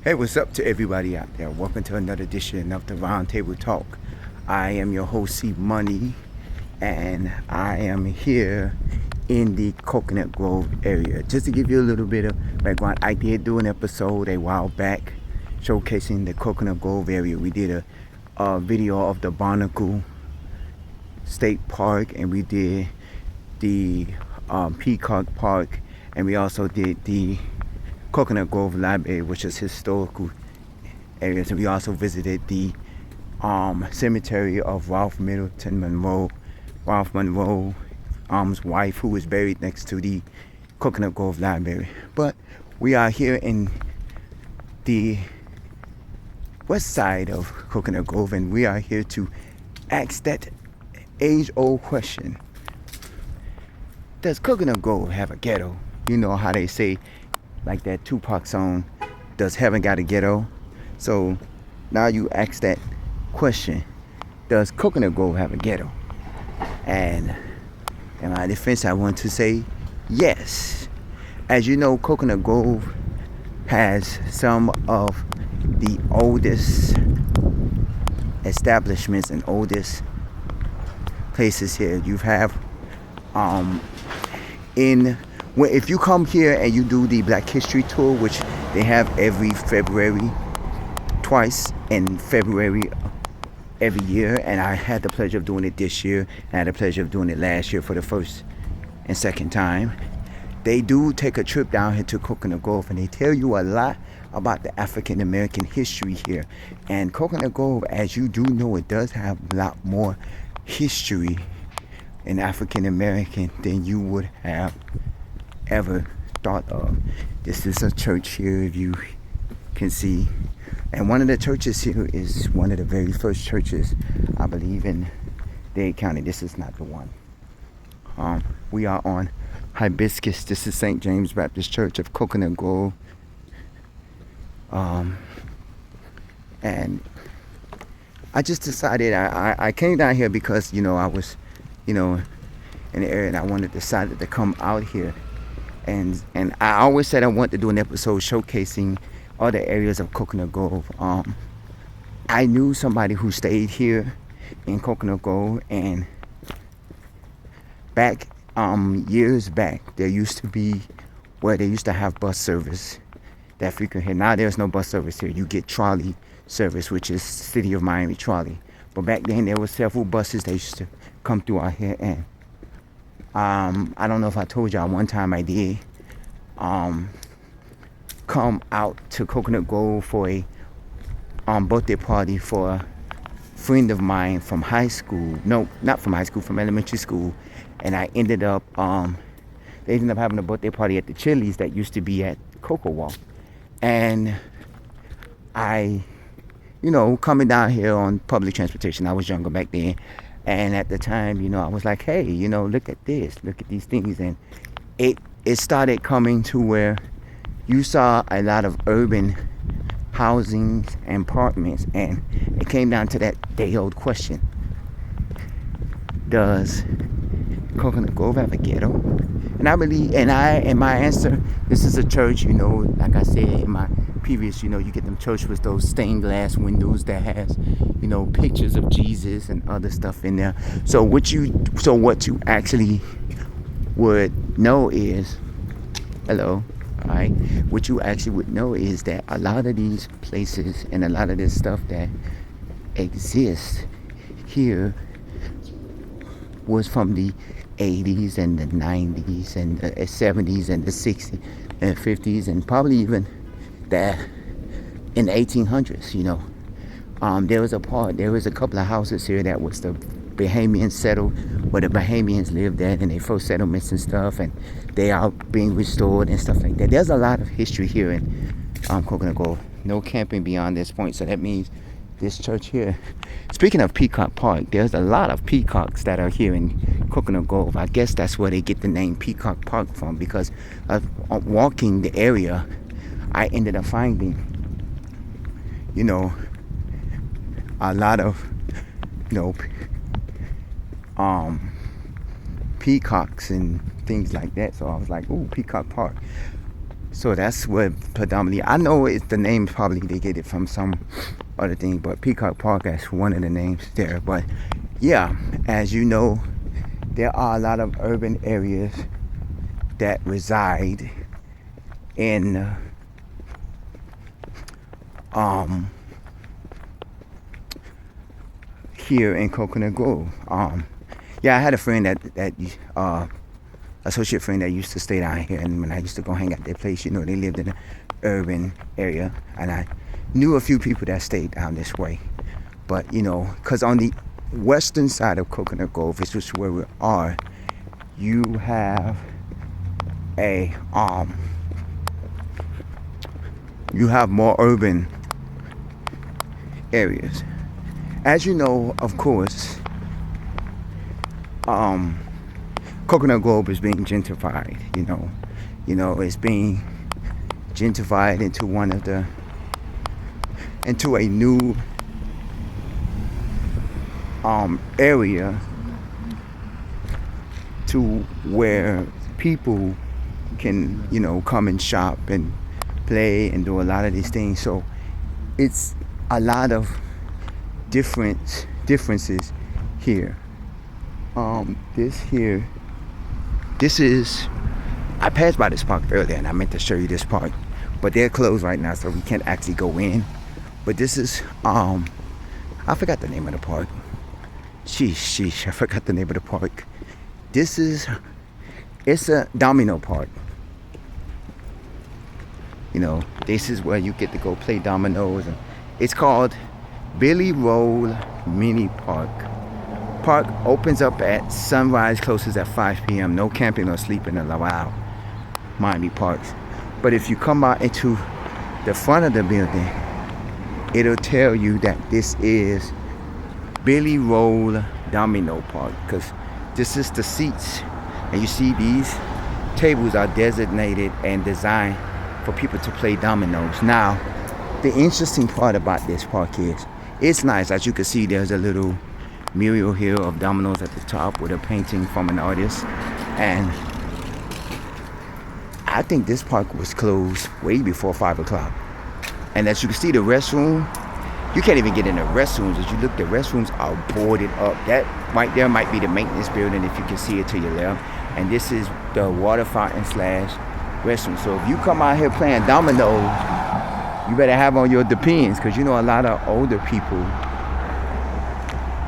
Hey, what's up to everybody out there? Welcome to another edition of the Roundtable Talk. I am your host, C Money, and I am here in the Coconut Grove area. Just to give you a little bit of background, I did do an episode a while back showcasing the Coconut Grove area. We did a video of the Barnacle State Park, and we did the Peacock Park, and we also did the Coconut Grove Library, which is historical areas. And we also visited the cemetery of Ralph Middleton Monroe. Ralph Monroe's wife, who was buried next to the Coconut Grove Library. But we are here in the west side of Coconut Grove, and we are here to ask that age-old question. Does Coconut Grove have a ghetto? You know how they say, like that Tupac song, does heaven got a ghetto? So now you ask that question, does Coconut Grove have a ghetto? And in my defense, I want to say yes. As you know, Coconut Grove has some of the oldest establishments and oldest places here. You have if you come here and you do the Black History Tour, which they have every February, twice in February every year, and I had the pleasure of doing it this year, and I had the pleasure of doing it last year for the first and second time. They do take a trip down here to Coconut Grove, and they tell you a lot about the African American history here. And Coconut Grove, as you do know, it does have a lot more history in African American than you would have ever thought of. This is a church here, if you can see, and one of the churches here is one of the very first churches, I believe, in Dade County. This is not the one. We are on Hibiscus. This is St. James Baptist Church of Coconut Grove, and I just decided I came down here because I was in the area, and I decided to come out here. And I always said I wanted to do an episode showcasing other areas of Coconut Grove. I knew somebody who stayed here in Coconut Grove, and back years back, there used to be where they used to have bus service that frequent here. Now there's no bus service here. You get trolley service, which is City of Miami trolley. But back then there were several buses that used to come through out here, and I don't know if I told y'all, one time I did come out to Coconut Grove for a birthday party for a friend of mine from high school. No, not from high school, from elementary school. And I ended up, they ended up having a birthday party at the Chili's that used to be at Cocoa Walk. And I, coming down here on public transportation, I was younger back then. And at the time, I was like, hey, look at this, look at these things. And it started coming to where you saw a lot of urban housing and apartments. And it came down to that day-old question. Does Coconut Grove have a ghetto? And I believe, and my answer, this is a church, like I said in my previous, you get them church with those stained glass windows that has, pictures of Jesus and other stuff in there. So what you actually would know is, hello, all right, what you actually would know is that a lot of these places and a lot of this stuff that exists here was from the 80s and the 90s and the 70s and the 60s and 50s, and probably even that in the 1800s. There was a couple of houses here that was the Bahamians settled, where the Bahamians lived at, and their first settlements and stuff, and they are being restored and stuff like that. There's a lot of history here in Coconut Grove. No camping beyond this point, so that means this church here. Speaking of Peacock Park, there's a lot of peacocks that are here in Coconut Grove. I guess that's where they get the name Peacock Park from, because of walking the area, I ended up finding, a lot of, peacocks and things like that. So I was like, ooh, Peacock Park. So that's what predominantly, I know it's the name, probably they get it from some other thing, but Peacock Park is one of the names there. But yeah, as you know, there are a lot of urban areas that reside in here in Coconut Grove. Yeah, I had a friend that associate friend that used to stay down here, and when I used to go hang out their place, you know, they lived in an urban area, and I knew a few people that stayed down this way. But you know, because on the western side of Coconut Grove, which is where we are, you have you have more urban areas. As you know, of course, Coconut Grove is being gentrified. You know, it's being gentrified into a new area to where people can, you know, come and shop and play and do a lot of these things. So it's a lot of differences here. This is, I passed by this park earlier and I meant to show you this park, but they're closed right now, so we can't actually go in. But this is, I forgot the name of the park. Sheesh, I forgot the name of the park. It's a domino park. You know, this is where you get to go play dominoes. And it's called Billy Roll Mini Park. Park opens up at sunrise, closes at 5 p.m. No camping or sleeping allowed. Miami Parks. But if you come out into the front of the building, it'll tell you that this is Billy Roll Domino Park, because this is the seats, and you see these tables are designated and designed for people to play dominoes. Now, the interesting part about this park is it's nice. As you can see, there's a little mural here of dominoes at the top with a painting from an artist, and I think this park was closed way before 5 o'clock. And as you can see, the restroom, you can't even get in the restrooms. As you look, the restrooms are boarded up. That right there might be the maintenance building, if you can see it to your left. And this is the water fountain / restroom. So if you come out here playing dominoes, you better have on your Depends, because you know a lot of older people,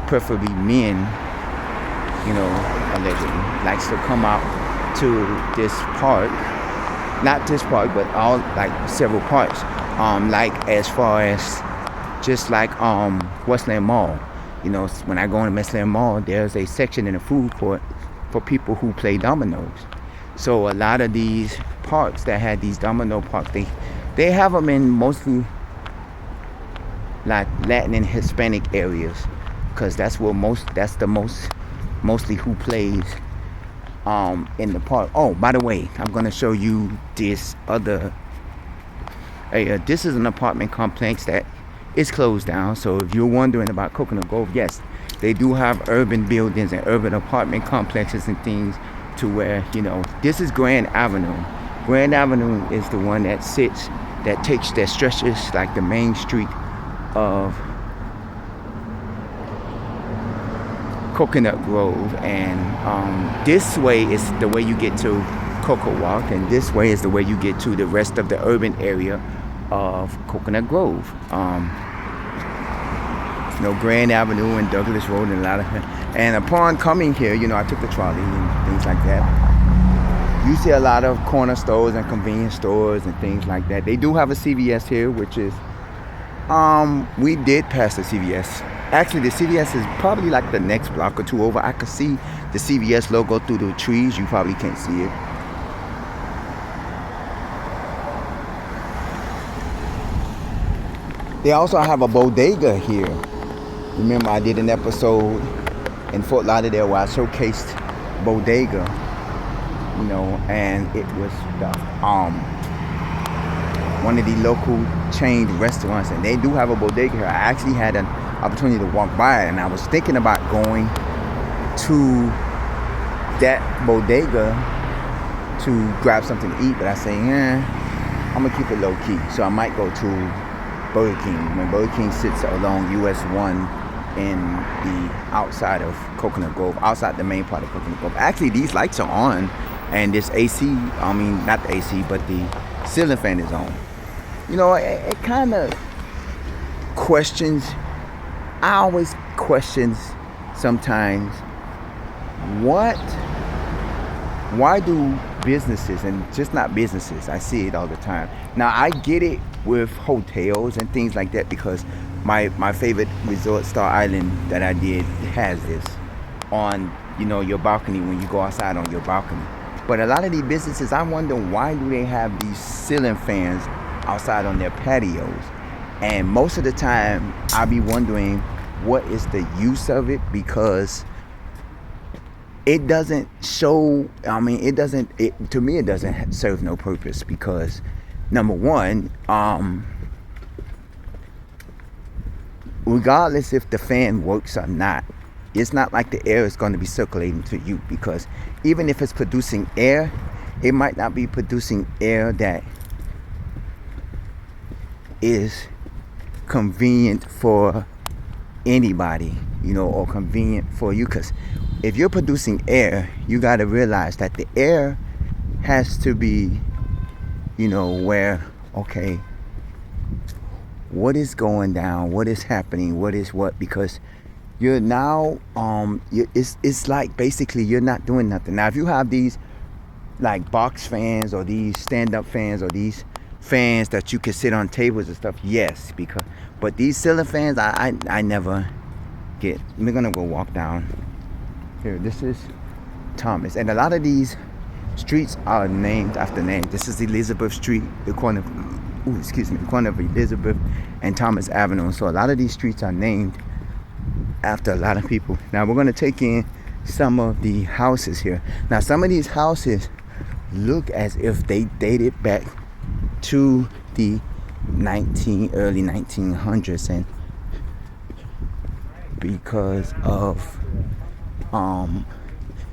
preferably men, you know, allegedly, likes to come out to this park. Not this park, but all, like, several parks. Like, as far as just like Westland Mall. You know, when I go into Westland Mall, there's a section in the food court for people who play dominoes. So a lot of these parks that had these domino parks, they have them in mostly like Latin and Hispanic areas, because that's the mostly who plays in the park. Oh, by the way, I'm gonna show you this other area. This is an apartment complex that is closed down. So if you're wondering about Coconut Grove, yes, they do have urban buildings and urban apartment complexes and things, to where, you know, this is Grand Avenue. Grand Avenue is the one that stretches like the main street of Coconut Grove, and this way is the way you get to Coco Walk, and this way is the way you get to the rest of the urban area of Coconut Grove. You know, Grand Avenue and Douglas Road and a lot of, and upon coming here, you know, I took the trolley and things like that. You see a lot of corner stores and convenience stores and things like that. They do have a CVS here, which is, we did pass the CVS. Actually, the CVS is probably like the next block or two over. I could see the CVS logo through the trees. You probably can't see it. They also have a bodega here. Remember, I did an episode in Fort Lauderdale where I showcased bodega, you know, and it was one of the local chain restaurants, and they do have a bodega here. I actually had an opportunity to walk by it, and I was thinking about going to that bodega to grab something to eat, but I say, I'm gonna keep it low key. So I might go to Burger King. When Burger King sits along US 1 in the outside of Coconut Grove, outside the main part of Coconut Grove. Actually, these lights are on, and this AC, I mean, not the AC, but the ceiling fan is on. You know, it kind of questions, I always questions sometimes, why do businesses, and just not businesses, I see it all the time. Now, I get it with hotels and things like that, because my favorite resort, Star Island, that I did has this on, you know, your balcony when you go outside on your balcony. But a lot of these businesses, I wonder, why do they have these ceiling fans outside on their patios? And most of the time, I be wondering, what is the use of it? Because it doesn't show, I mean, to me, it doesn't serve no purpose, because number one, regardless if the fan works or not, it's not like the air is going to be circulating to you, because even if it's producing air, it might not be producing air that is convenient for anybody, you know, or convenient for you. Because if you're producing air, you got to realize that the air has to be, you know, where, okay, what is going down, what is happening, what is what, because you're now, it's like basically you're not doing nothing. Now, if you have these like box fans or these stand-up fans or these fans that you can sit on tables and stuff, yes, but these ceiling fans, I never get. We're gonna go walk down here. This is Thomas, and a lot of these streets are named after names. This is Elizabeth Street, the corner of Elizabeth and Thomas Avenue. So a lot of these streets are named after a lot of people. Now we're gonna take in some of the houses here. Now some of these houses look as if they dated back to the early 1900s, and because of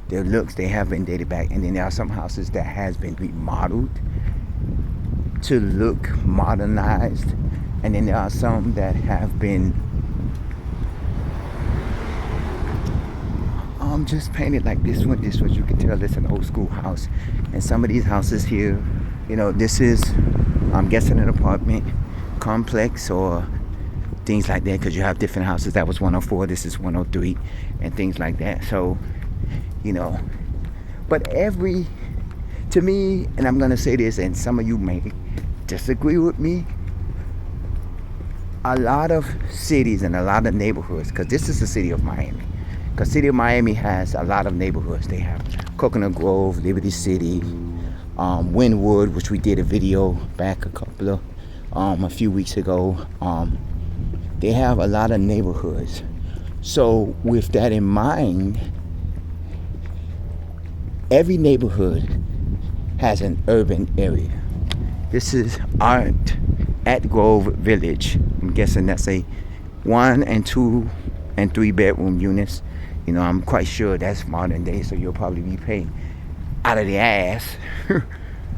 their looks, they have been dated back. And then there are some houses that has been remodeled to look modernized, and then there are some that have been just painted like this one. You can tell it's an old school house. And some of these houses here, you know, this is, I'm guessing, an apartment complex or things like that, because you have different houses. That was 104, this is 103, and things like that. So, you know, but to me, and I'm gonna say this, and some of you may disagree with me, a lot of cities and a lot of neighborhoods, because this is the city of Miami, because city of Miami has a lot of neighborhoods. They have Coconut Grove, Liberty City, Wynwood, which we did a video back a few weeks ago. They have a lot of neighborhoods. So with that in mind, every neighborhood has an urban area. This is Art at Grove Village. I'm guessing that's a 1 and 2 and 3 bedroom units. You know, I'm quite sure that's modern day, so you'll probably be paying out of the ass.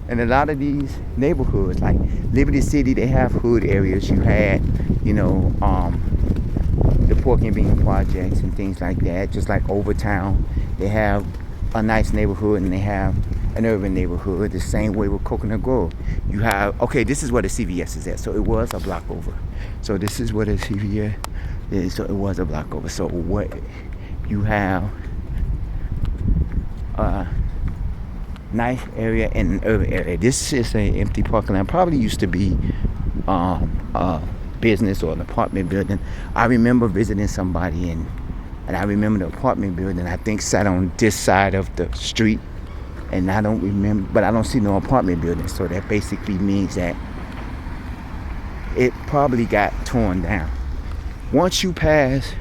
And a lot of these neighborhoods, like Liberty City, they have hood areas. You had, you know, the Pork and Bean projects and things like that. Just like Overtown, they have a nice neighborhood and they have an urban neighborhood. The same way with Coconut Grove. You have, okay, this is where the CVS is at. So it was a block over. So this is where the CVS is. So it was a block over. So what you have, nice area and an urban area. This is an empty parking lot. Probably used to be a business or an apartment building. I remember visiting somebody, and I remember the apartment building, I think, sat on this side of the street, and I don't remember, but I don't see no apartment building. So that basically means that it probably got torn down. Once you pass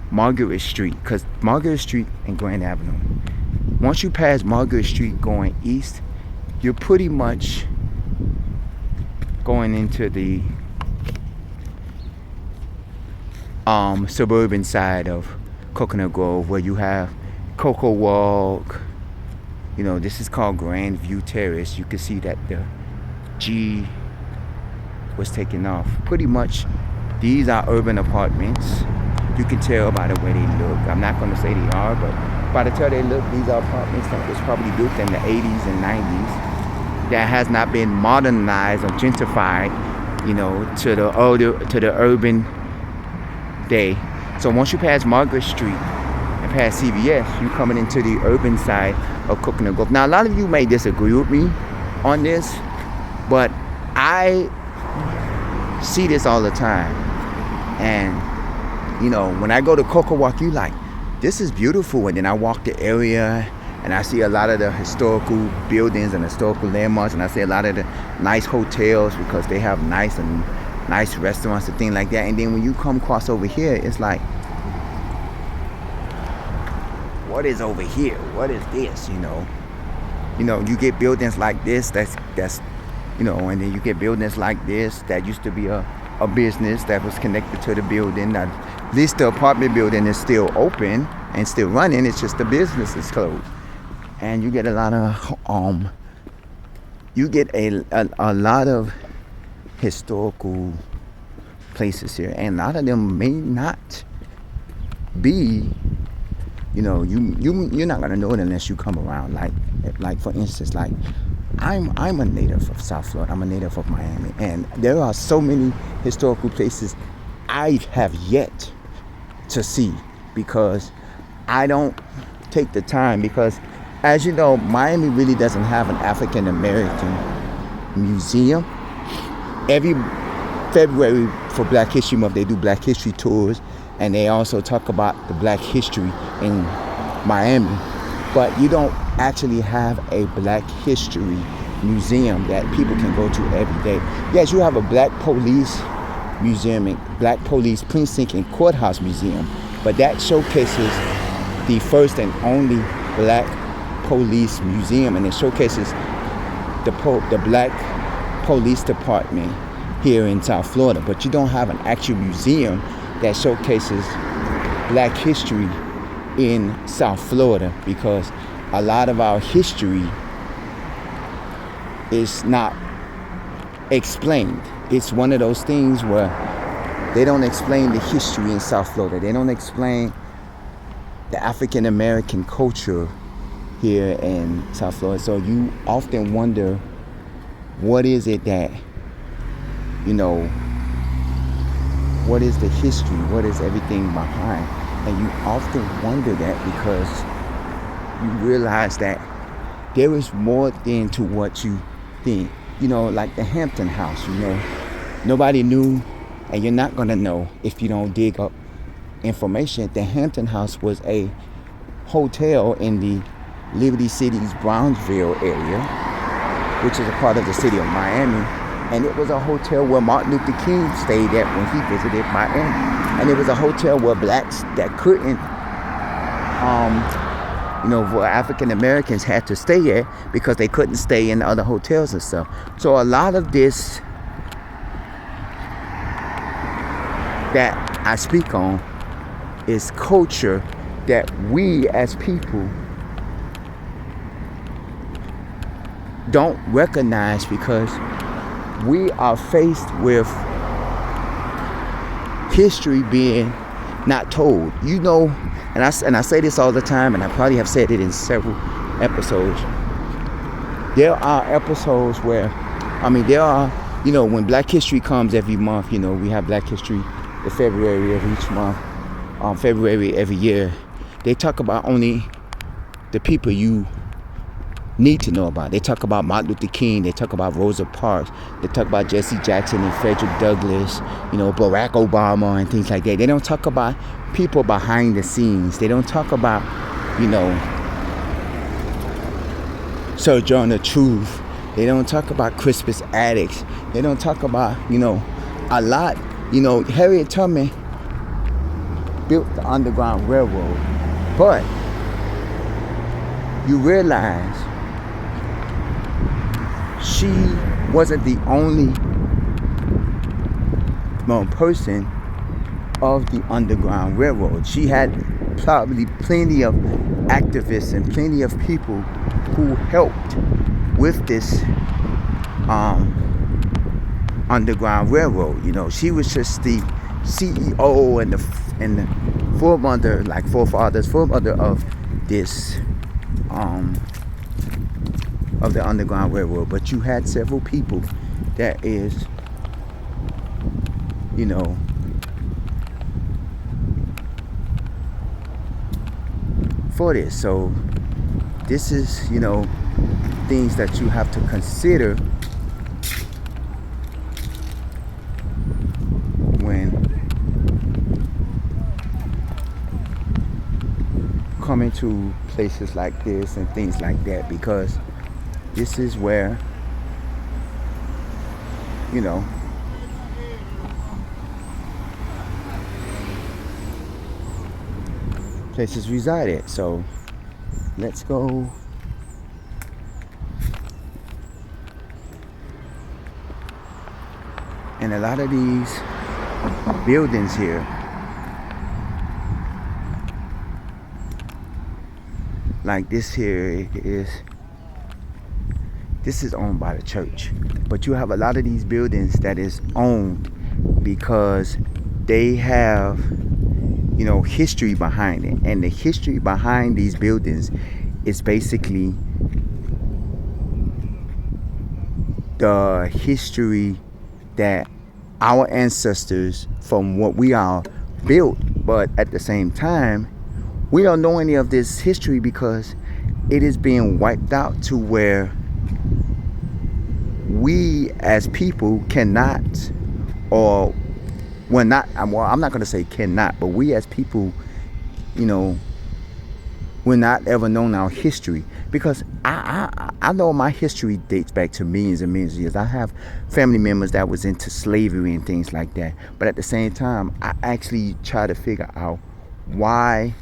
Margaret Street, because Margaret Street and Grand Avenue, once you pass Margaret Street going east, you're pretty much going into the suburban side of Coconut Grove, where you have Coco Walk. You know, this is called Grand View Terrace. You can see that the G was taken off. Pretty much, these are urban apartments. You can tell by the way they look. I'm not going to say they are, but by the time they look, these are apartments that was probably built in the 80s and 90s that has not been modernized or gentrified, to the urban day. So once you pass Margaret Street and past CVS, you're coming into the urban side of Coconut Grove. Now, a lot of you may disagree with me on this, but I see this all the time. And when I go to CocoWalk, you like, this is beautiful. And then I walk the area and I see a lot of the historical buildings and historical landmarks, and I see a lot of the nice hotels because they have nice restaurants and things like that. And then when you come across over here, it's like, what is over here? What is this? You get buildings like this that's and then you get buildings like this that used to be a business that was connected to the building. Now, at least the apartment building is still open and still running. It's just the business is closed. And you get a lot of a lot of historical places here, and a lot of them may not be, you're not gonna know it unless you come around. Like for instance, like I'm a native of South Florida. I'm a native of Miami, and there are so many historical places I have yet to see because I don't take the time. Because, as you know, Miami really doesn't have an African American museum. Every February for Black History Month, they do Black History tours, and they also talk about the Black history in Miami. But you don't actually have a Black history museum that people can go to every day. Yes, you have a Black police museum and Black police precinct and courthouse museum, but that showcases the first and only Black police museum, and it showcases the Black police department here in South Florida. But you don't have an actual museum that showcases Black history in South Florida, because a lot of our history is not explained. It's one of those things where they don't explain the history in South Florida. They don't explain the African American culture here in South Florida. So you often wonder, what is it that, what is the history? What is everything behind? And you often wonder that because you realize that there is more than to what you think. Like the Hampton House, nobody knew, and you're not going to know if you don't dig up information. The Hampton House was a hotel in the Liberty City's Brownsville area, which is a part of the city of Miami. And it was a hotel where Martin Luther King stayed at when he visited Miami. And it was a hotel where blacks that couldn't, where African Americans had to stay at because they couldn't stay in other hotels and stuff. So a lot of this that I speak on is culture that we as people don't recognize, because we are faced with history being not told. And I say this all the time, and I probably have said it in several episodes. There are episodes where, when Black History comes every month, we have Black History in February of each month, February every year. They talk about only the people you need to know about. They talk about Martin Luther King, they talk about Rosa Parks, they talk about Jesse Jackson and Frederick Douglass, Barack Obama and things like that. They don't talk about people behind the scenes. They don't talk about, Sojourner Truth. They don't talk about Crispus Attucks. They don't talk about, a lot. Harriet Tubman built the Underground Railroad, but you realize she wasn't the only person of the Underground Railroad. She had probably plenty of activists and plenty of people who helped with this Underground Railroad. You know, she was just the CEO and the foremother of this of the Underground Railroad. But you had several people that is, you know, for this. So this is, you know, things that you have to consider when coming to places like this and things like that, because this is where, you know, places reside at. So let's go. And a lot of these buildings here, like this here this is owned by the church. But you have a lot of these buildings that is owned because they have, you know, history behind it. And the history behind these buildings is basically the history that our ancestors from what we are built. But at the same time, we don't know any of this history because it is being wiped out to where we as people cannot, or we're not, well, I'm not going to say cannot, but we as people, you know, we're not ever known our history. Because I know my history dates back to millions and millions of years. I have family members that was into slavery and things like that. But at the same time, I actually try to figure out why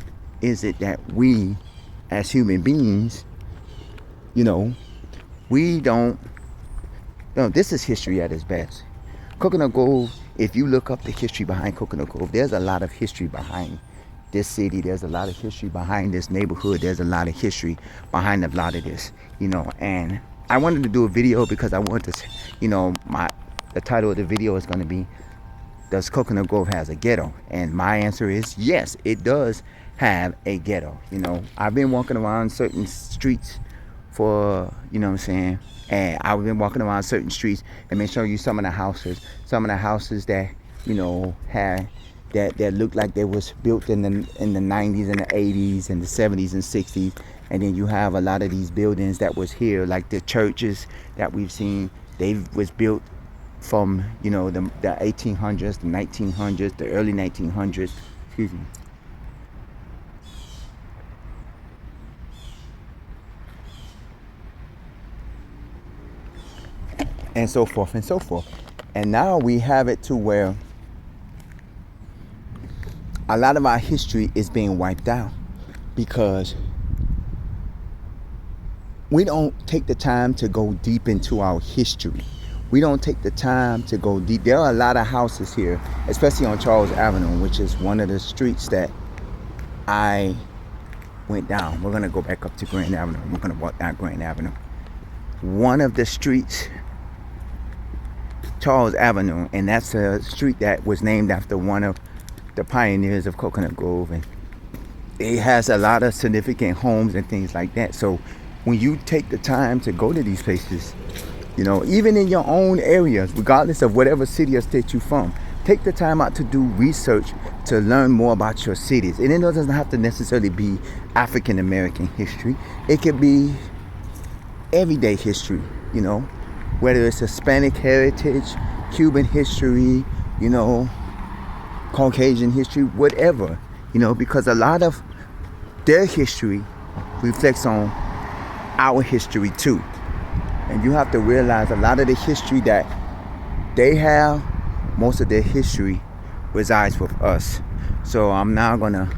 is it that we as human beings, you know, we don't, you know, this is history at its best. Coconut Grove, if you look up the history behind Coconut Grove, there's a lot of history behind this city. There's a lot of history behind this neighborhood. There's a lot of history behind a lot of this, you know. And I wanted to do a video because I want to, you know, the title of the video is going to be, does Coconut Grove has a ghetto? And my answer is yes, it does have a ghetto. You know, I've been walking around certain streets for, you know what I'm saying, and I've been walking around certain streets and been showing you some of the houses that, you know, had that looked like they was built in the 90s and the 80s and the 70s and 60s. And then you have a lot of these buildings that was here, like the churches that we've seen, they was built from, you know, the 1800s, the 1900s, the early 1900s, excuse me. And so forth and so forth. And now we have it to where a lot of our history is being wiped out because we don't take the time to go deep into our history. We don't take the time to go deep. There are a lot of houses here, especially on Charles Avenue, which is one of the streets that I went down. We're going to go back up to Grand Avenue. We're going to walk down Grand Avenue. One of the streets, Charles Avenue, and that's a street that was named after one of the pioneers of Coconut Grove, and it has a lot of significant homes and things like that. So when you take the time to go to these places, you know, even in your own areas, regardless of whatever city or state you're from, take the time out to do research to learn more about your cities. And it doesn't have to necessarily be African American history. It could be everyday history, you know, whether it's Hispanic heritage, Cuban history, you know, Caucasian history, whatever, you know, because a lot of their history reflects on our history too. And you have to realize a lot of the history that they have, most of their history resides with us. So I'm now gonna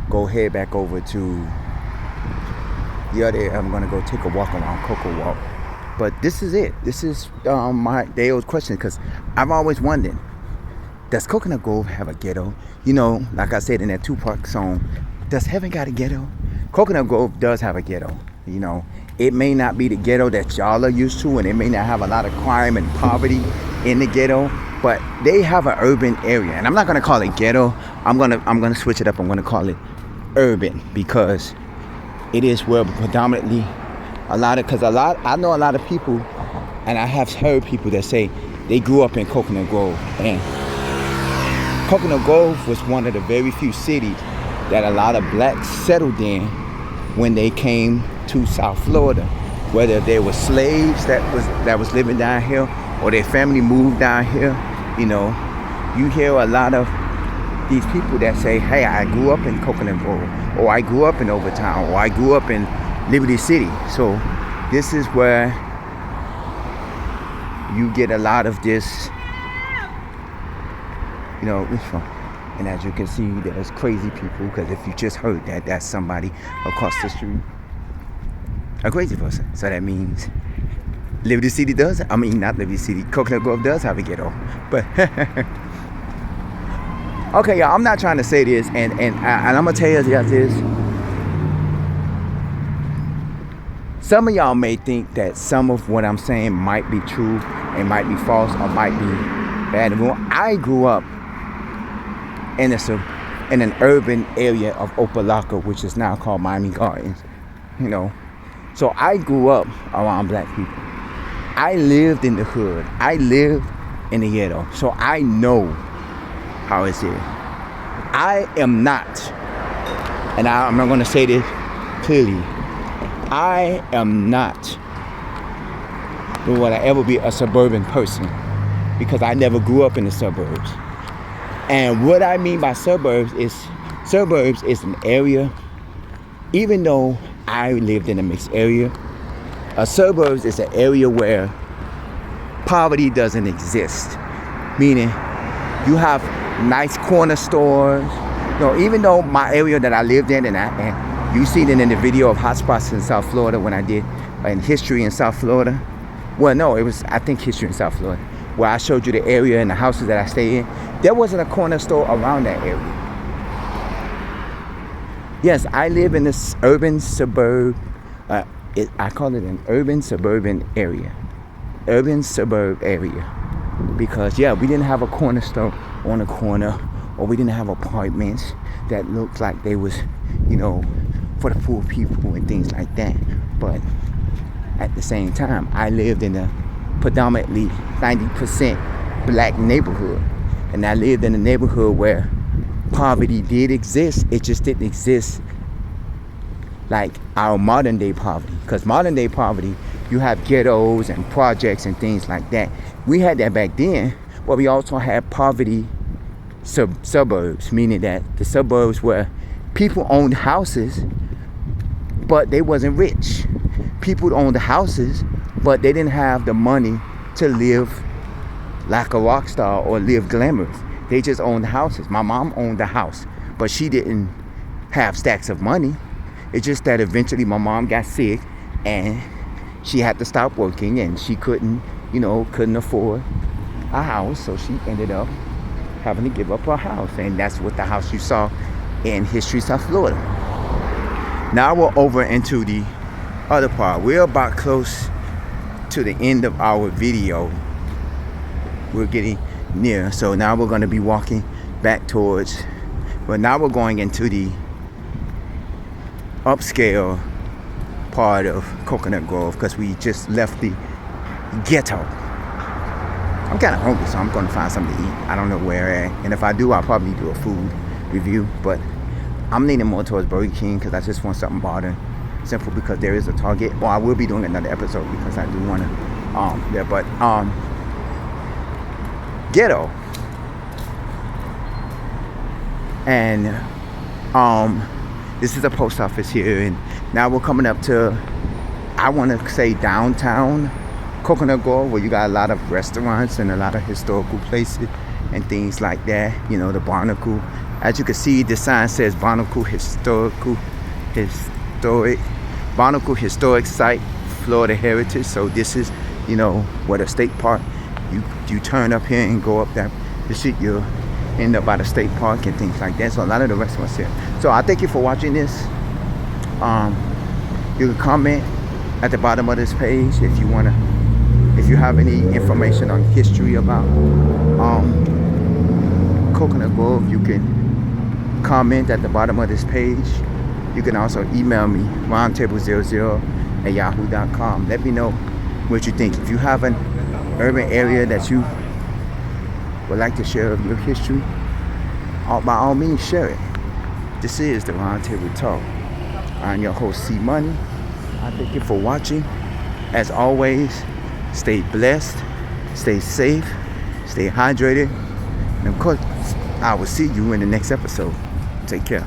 go head back over to the other area. I'm gonna go take a walk around Coco Walk. But this is it. This is my day-old question, because I've always wondered, does Coconut Grove have a ghetto? You know, like I said in that Tupac song, does heaven got a ghetto? Coconut Grove does have a ghetto. You know, it may not be the ghetto that y'all are used to, and it may not have a lot of crime and poverty in the ghetto, but they have an urban area, and I'm not gonna call it ghetto. I'm gonna switch it up. I'm gonna call it urban, because it is where predominantly I know a lot of people, and I have heard people that say they grew up in Coconut Grove, and Coconut Grove was one of the very few cities that a lot of blacks settled in when they came to South Florida, whether they were slaves that was living down here, or their family moved down here. You know, you hear a lot of these people that say, hey, I grew up in Coconut Grove, or I grew up in Overtown, or I grew up in Liberty City. So this is where you get a lot of this, you know, and as you can see, there's crazy people, because if you just heard that, that's somebody across the street, a crazy person. So that means Liberty City does, I mean, not Liberty City, Coconut Grove does have a ghetto. But okay, y'all, I'm not trying to say this, and I'm gonna tell you guys this. Some of y'all may think that some of what I'm saying might be true and might be false or might be bad. I grew up in an urban area of Opa-locka, which is now called Miami Gardens. You know, so I grew up around black people. I lived in the hood. I lived in the ghetto. So I know how it's here. I am not, and I'm not going to say this clearly, I am not, nor will I ever be, a suburban person, because I never grew up in the suburbs. And what I mean by suburbs is an area, even though I lived in a mixed area, a suburbs is an area where poverty doesn't exist. Meaning you have nice corner stores. You know, even though my area that I lived in, and you seen it in the video of Hotspots in South Florida when I did in History in South Florida. Well, no, it was, I think, History in South Florida, where I showed you the area and the houses that I stay in. There wasn't a corner store around that area. Yes, I live in this urban suburb. I call it an urban suburban area. Urban suburb area. Because, yeah, we didn't have a corner store on a corner, or we didn't have apartments that looked like they was, you know, for the poor people and things like that. But at the same time, I lived in a predominantly 90% black neighborhood. And I lived in a neighborhood where poverty did exist. It just didn't exist like our modern day poverty. Because modern day poverty, you have ghettos and projects and things like that. We had that back then, but we also had poverty suburbs, meaning that the suburbs where people owned houses, but they wasn't rich. People owned the houses, but they didn't have the money to live like a rock star or live glamorous. They just owned houses. My mom owned the house, but she didn't have stacks of money. It's just that eventually my mom got sick and she had to stop working, and she couldn't afford a house, so she ended up having to give up her house. And that's what the house you saw in History South Florida. Now we're over into the other part. We're about close to the end of our video. We're getting near, so now we're going to be walking back towards, but now we're going into the upscale part of Coconut Grove, because we just left the ghetto. I'm kind of hungry, so I'm going to find something to eat. I don't know where at, and if I do, I'll probably do a food review, but I'm leaning more towards Burger King because I just want something modern, simple, because there is a Target. Well, I will be doing another episode because I do want to ghetto. And this is a post office here, and now we're coming up to, I want to say, downtown Coconut Grove, where you got a lot of restaurants and a lot of historical places and things like that. You know, the Barnacle. As you can see, the sign says Barnacle Barnacle Historic Site, Florida Heritage. So this is, where the state park. You turn up here and go up that the street, you'll end up by the state park and things like that. So a lot of the restaurants here. So I thank you for watching this. You can comment at the bottom of this page if you If you have any information on history about Coconut Grove, you can comment at the bottom of this page. You can also email me, roundtable00@yahoo.com. Let me know what you think. If you have an urban area that you would like to share of your history, by all means share it. This is the Roundtable Talk. I'm your host, C Money. I thank you for watching. As always, stay blessed, stay safe, stay hydrated, and of course, I will see you in the next episode. Take care.